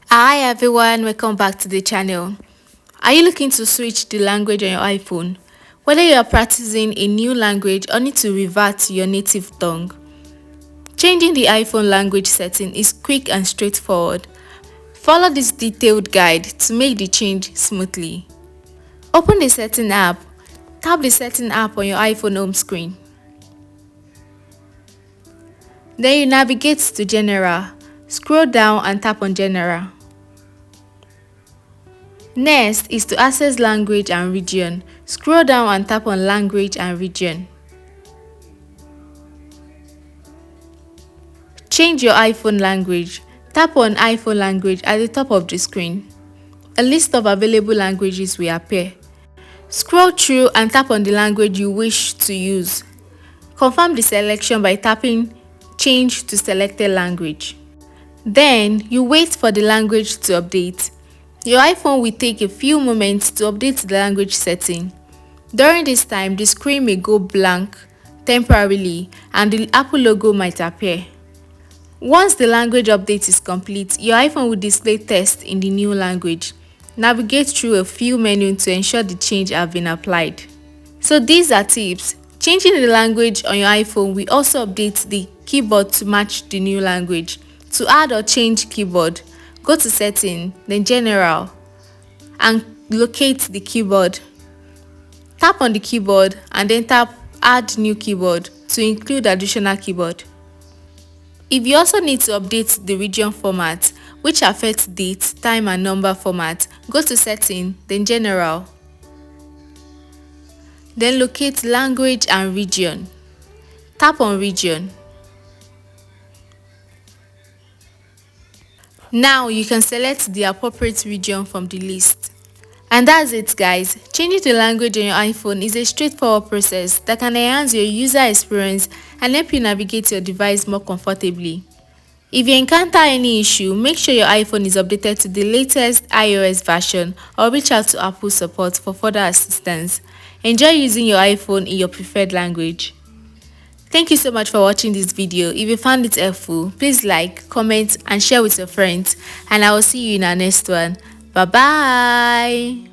Hi everyone, welcome back to the channel. Are you looking to switch the language on your iPhone? Whether you are practicing a new language or need to revert to your native tongue, changing the iPhone language setting is quick and straightforward. Follow this detailed guide to make the change smoothly. Open the setting app. Tap the setting app on your iPhone home screen. Then you navigate to General. Scroll down and tap on General. Next is to access language and region. Scroll down and tap on language and region. Change your iPhone language. Tap on iPhone language at the top of the screen. A list of available languages will appear. Scroll through and tap on the language you wish to use. Confirm the selection by tapping Change to selected language. Then you wait for the language to update. Your iPhone will take a few moments to update the language setting. During this time, the screen may go blank temporarily and the Apple logo might appear. Once the language update is complete, your iPhone will display text in the new language. Navigate through a few menus to ensure the change have been applied. So these are tips. Changing the language on your iPhone will also update the keyboard to match the new language. To add or change keyboard, go to Setting, then General, and locate the keyboard. Tap on the keyboard and then tap Add New Keyboard to include additional keyboard. If you also need to update the region format, which affects date, time and number format, go to Setting, then General. Then locate Language and Region. Tap on Region. Now you can select the appropriate region from the list. And that's it guys. Changing the language on your iPhone is a straightforward process that can enhance your user experience and help you navigate your device more comfortably. If you encounter any issue, make sure your iPhone is updated to the latest iOS version or reach out to Apple support for further assistance. Enjoy using your iPhone in your preferred language. Thank you so much for watching this video. If you found it helpful, please like, comment and share with your friends. And I will see you in our next one. Bye bye.